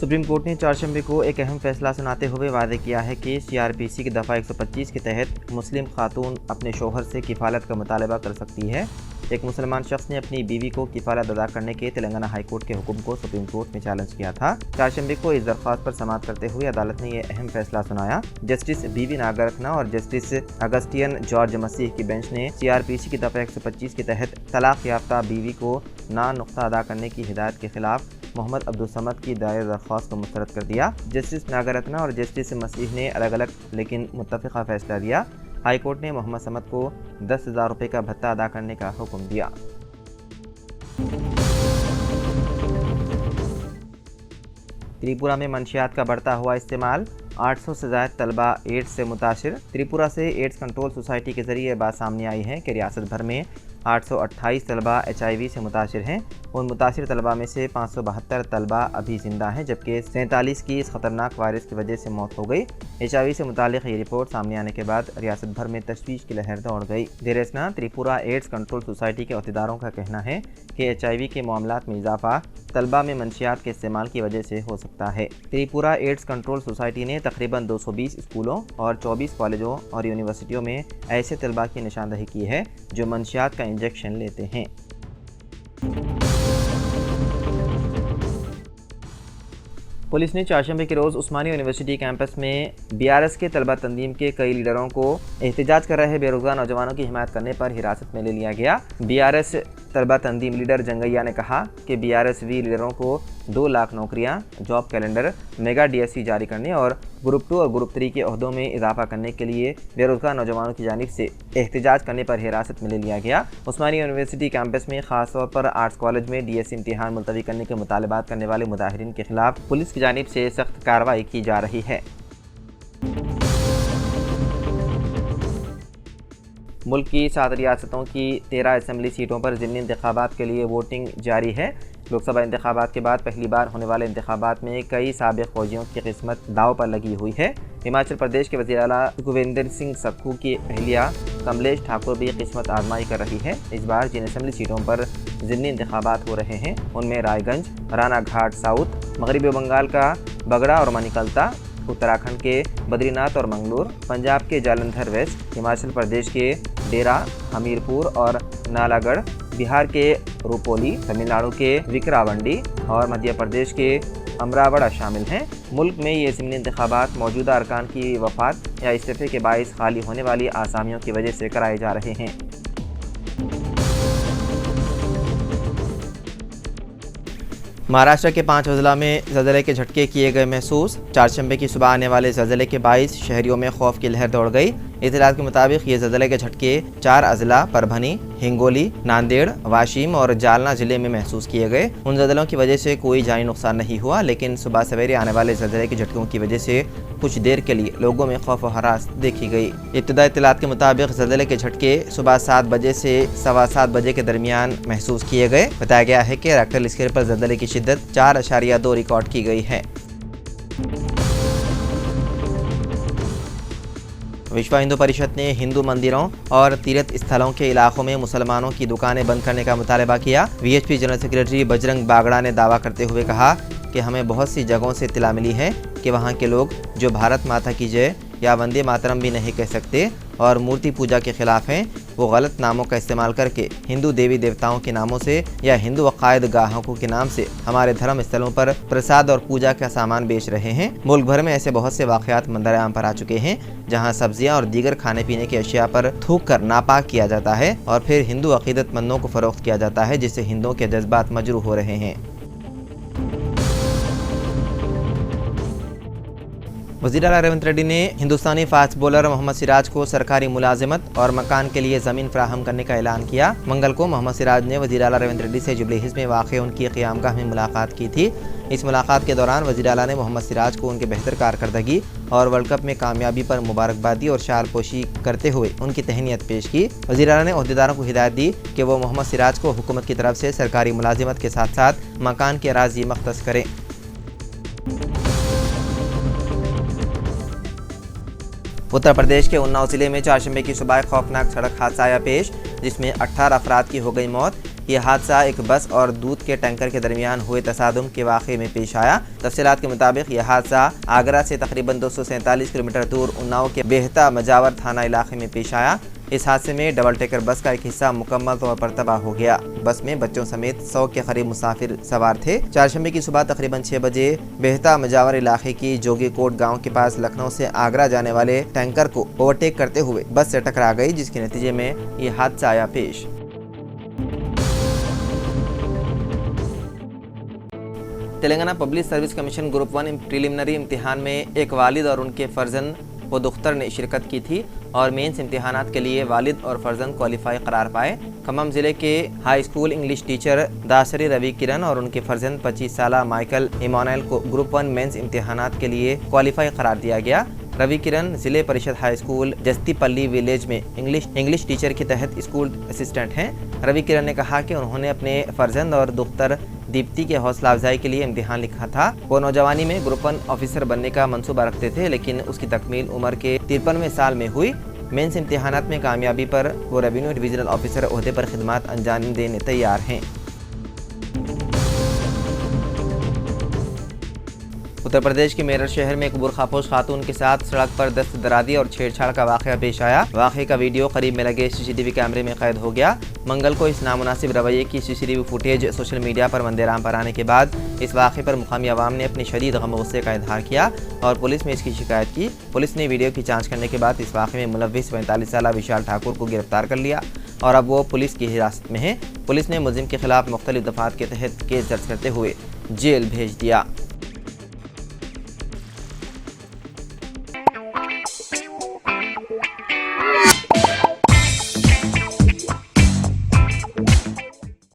Supreme court ने चारशंबे को एक अहम फैसला सुनाते हुए वादे किया है कि CRPC की दफ़ा 125 के तहत मुस्लिम खातून अपने शोहर से किफ़ालत का मुतालबा कर सकती है। एक मुसलमान शख्स ने अपनी बीवी को किफ़ालत अदा करने के तेलंगाना हाई कोर्ट के हुक्म को सुप्रीम कोर्ट में चैलेंज किया था। चारशंबे को इस दरख्वास्त पर समाअत करते हुए अदालत ने यह अहम फैसला सुनाया। जस्टिस बीवी नागरत्ना और जस्टिस अगस्टियन जॉर्ज मसीह की बेंच ने CRPC की दफ़ा 125 के तहत तलाक याफ्ता बीवी को ना नुक्ता अदा करने की हिदायत के खिलाफ मोहम्मद अब्दुल समद की दायर दरख्वास्त को मुस्तरद कर दिया। जस्टिस नागरत्ना और जस्टिस मसीह ने अलग अलग लेकिन मुत्तफ़िक़ा फैसला दिया। हाई कोर्ट ने मोहम्मद समद को 10,000 रुपये का भत्ता अदा करने का हुक्म दिया। त्रिपुरा में मंशियात का बढ़ता हुआ इस्तेमाल, 800 से ज़ायद तलबा एड्स से मुतासिर। त्रिपुरा से एड्स कंट्रोल सोसाइटी के ज़रिए बात सामने आई है कि रियासत भर में 828 तलबा HIV से मुतासिर हैं। उन मुतासिर तलबा में से 572 तलबा अभी ज़िंदा हैं, जबकि 47 की इस ख़तरनाक वायरस की वजह से मौत हो गई। HIV से मुतालिक ये रिपोर्ट सामने आने के बाद रियासत भर में तशवीश की लहर दौड़ गई। देर असना त्रिपुरा एड्स कंट्रोल सोसाइटी के अहदेदारों का कहना है कि HIV के मामलात में इजाफा तलबा में मंशियात के इस्तेमाल की वजह से हो सकता है। त्रिपुरा एड्स कंट्रोल सोसाइटी ने तकरीबन 220 स्कूलों और 24 कॉलेजों और यूनिवर्सिटियों में ऐसे तलबा की निशानदही की है जो मंशियात का इंजेक्शन लेते हैं। पुलिस ने चारशंबे के रोज़ उस्मानिया यूनिवर्सिटी कैंपस में BRS के तलबा तंजीम के कई लीडरों को एहतजाज कर रहे बेरोज़गार नौजवानों की हिमायत करने पर हिरासत में ले लिया गया। BRS तलबा तंजीम लीडर जंगैया ने कहा कि BRSV लीडरों को 2 लाख नौकरियां, जॉब कैलेंडर, मेगा DSC जारी करने और ग्रुप 2 और ग्रुप 3 के ओहदों में इजाफा करने के लिए बेरोज़गार नौजवानों की जानिब से एहतजाज करने पर हिरासत में ले लिया गया। उस्मानिया यूनिवर्सिटी कैंपस में ख़ास तौर पर आर्ट्स कॉलेज में DSC इम्तिहान मुलतवी करने के मुतालबात करने वाले मुजाहिरीन के खिलाफ पुलिस की जानिब से सख्त कार्रवाई की जा रही है। मुल्क की 7 रियासतों की 13 असम्बली सीटों पर ज़िमनी इंतखाबात के लिए वोटिंग जारी है। लोकसभा इंतखाबात के बाद पहली बार होने वाले इंतखाबात में कई साबिक़ फौजियों की किस्मत दाव पर लगी हुई है। हिमाचल प्रदेश के वज़ीर आला सुखविंदर सिंह सक्खू की अहलिया कमलेश ठाकुर भी किस्मत आजमाई कर रही है। इस बार जिन असम्बली सीटों पर ज़िमनी इंतखाबात हो रहे हैं उनमें रायगंज, राना घाट साउथ, मगरबी बंगाल का बगड़ा और मणिकल्ता, उत्तराखंड के बद्रीनाथ और मंगलूर, पंजाब के जालंधर वेस्ट, हिमाचल प्रदेश के डेरा, हमीरपुर और नालागढ़, बिहार के रुपोली, तमिलनाडु के विक्रावंडी और मध्य प्रदेश के अमरावड़ा शामिल हैं। मुल्क में ये ज़िमनी इंतखाबात मौजूदा अरकान की वफ़ात या इस्तीफ़े के बाइस खाली होने वाली आसामियों की वजह से कराए जा रहे हैं। महाराष्ट्र के 5 अजला में ज़लज़ले के झटके किए गए महसूस। चारशंबे की सुबह आने वाले ज़लज़ले के बाइस शहरियों में खौफ की लहर दौड़ गई। इत्तलात के मुताबिक ये ज़लज़ले के झटके 4 अजला परभनी, हिंगोली, नांदेड़, वाशिम और जालना ज़िले में महसूस किए गए। उन ज़लज़लों की वजह से कोई जानी नुकसान नहीं हुआ, लेकिन सुबह सवेरे आने वाले ज़लज़ले के झटकों की वजह से कुछ देर के लिए लोगों में खौफ और हरास देखी गई। इब्तदाई इत्तलात के मुताबिक ज़लज़ले के झटके सुबह 7 बजे से 7:15 बजे के दरमियान महसूस किए गए। बताया गया है कि रेक्टर स्केल पर ज़लज़ले की शिद्दत 4.2 रिकॉर्ड की गई है। विश्व हिंदू परिषद ने हिंदू मंदिरों और तीर्थ स्थलों के इलाकों में मुसलमानों की दुकानें बंद करने का मुतालबा किया। VHP general secretary Bajrang Bagda ने दावा करते हुए कहा कि हमें बहुत सी जगहों से इत्तला मिली है कि वहाँ के लोग जो भारत माता की जय या वंदे मातरम भी नहीं कह सकते और मूर्ति पूजा के खिलाफ हैं, वो गलत नामों का इस्तेमाल करके हिंदू देवी देवताओं के नामों से या हिंदू अकायद गाहों के नाम से हमारे धर्म स्थलों पर प्रसाद और पूजा का सामान बेच रहे हैं। मुल्क भर में ऐसे बहुत से वाक़यात मंजर-ए-आम पर आ चुके हैं जहां सब्जियां और दीगर खाने पीने की अशिया पर थूक कर नापाक किया जाता है और फिर हिंदू अकीदतमंदों को फ़रोख्त किया जाता है, जिससे हिंदुओं के जज्बात मजरूह हो रहे हैं। वज़ीर आला रेवंत रेड्डी ने हिंदुस्तानी फास्ट बॉलर मोहम्मद सिराज को सरकारी मुलाजिमत और मकान के लिए ज़मीन फराहम करने का ऐलान किया। मंगल को मोहम्मद सिराज ने वज़ीर आला रेवंत रेड्डी से जुबली हिल्स में वाक़ उनकी क़यामगाह में मुलाकात की थी। इस मुलाकात के दौरान वज़ीर आला ने मोहम्मद सिराज को उनके बेहतर कारकर्दगी और वर्ल्ड कप में कामयाबी पर मुबारकबादी और शालपोशी करते हुए उनकी तहनीत पेश की। वज़ीर आला ने अहदेदारों को हिदायत दी कि वो मोहम्मद सिराज को हुकूमत की तरफ से सरकारी मुलाजिमत के साथ साथ मकान की अराज़ी मख्तस करें। उत्तर प्रदेश के उन्नाव जिले में चारशंबे की सुबह खौफनाक सड़क हादसा आया पेश, जिसमें 18 अफराद की हो गई मौत। यह हादसा एक बस और दूध के टैंकर के दरमियान हुए तसादुम के वाक़े में पेश आया। तफसीलात के मुताबिक यह हादसा आगरा से तकरीबन 247 किलोमीटर दूर उन्नाव के बेहता मजावर थाना इलाके में पेश आया। इस हादसे में डबल टेकर बस का एक हिस्सा मुकम्मल तौर पर तबाह हो गया। बस में बच्चों समेत 100 के करीब मुसाफिर सवार थे। चारशंबे की सुबह तकरीबन 6 बजे बेहता मजावर इलाके की जोगीकोट गांव के पास लखनऊ से आगरा जाने वाले टैंकर को ओवरटेक करते हुए बस से टकरा गई, जिसके नतीजे में ये हादसा आया पेश। Telangana public service commission group 1 preliminary इम्तिहान में एक वालिद और उनके फर्जंद व दुख्तर ने शिरकत की थी और मेंस इम्तिहानात के लिए वालिद और फर्जंद क्वालिफाई करार पाए। खम्मम ज़िले के high school English teacher Dasari Ravi Kiran और उनके फर्जंद 25 साला माइकल इमानुएल को ग्रुप 1 मेंस इम्तिहानात के लिए क्वालिफाई करार दिया गया। रवि किरण जिले परिषद हाई स्कूल जस्तीपल्ली विलेज में इंग्लिश टीचर के तहत स्कूल असिस्टेंट हैं। रवि किरण ने कहा कि उन्होंने अपने फर्जंद और दुख्तर दीप्ति के हौसला अफजाई के लिए इम्तिहान लिखा था। वो नौजवानी में ग्रुप 1 ऑफिसर बनने का मंसूबा रखते थे, लेकिन उसकी तकमील उम्र के 53वें साल में हुई। मेंस इम्तिहानात में कामयाबी पर वो रेवेन्यू डिविजनल ऑफिसर ओहदे पर खिदमत अंजाम देने तैयार हैं। उत्तर प्रदेश के मेरठ शहर में एक बुरखापोश खातून के साथ सड़क पर दस्त दरादी और छेड़छाड़ का वाक़या पेश आया। वाक़े का वीडियो करीब में लगे CCTV कैमरे में कैद हो गया। मंगल को इस नामुनासिब रवैये की CCTV फुटेज सोशल मीडिया पर मंदेराम पर आने के बाद इस वाक़े पर मुकामी अवाम ने अपनी शदीद गम गुस्से का इजहार किया और पुलिस में इसकी शिकायत की। पुलिस ने वीडियो की जाँच करने के बाद इस वाक़े में मुलव्विस 45 साला विशाल ठाकुर को गिरफ्तार कर लिया और अब वो पुलिस की हिरासत में है। पुलिस ने मुलजिम के खिलाफ मुख्तलिफ दफ़ात के तहत केस दर्ज करते हुए जेल भेज दिया।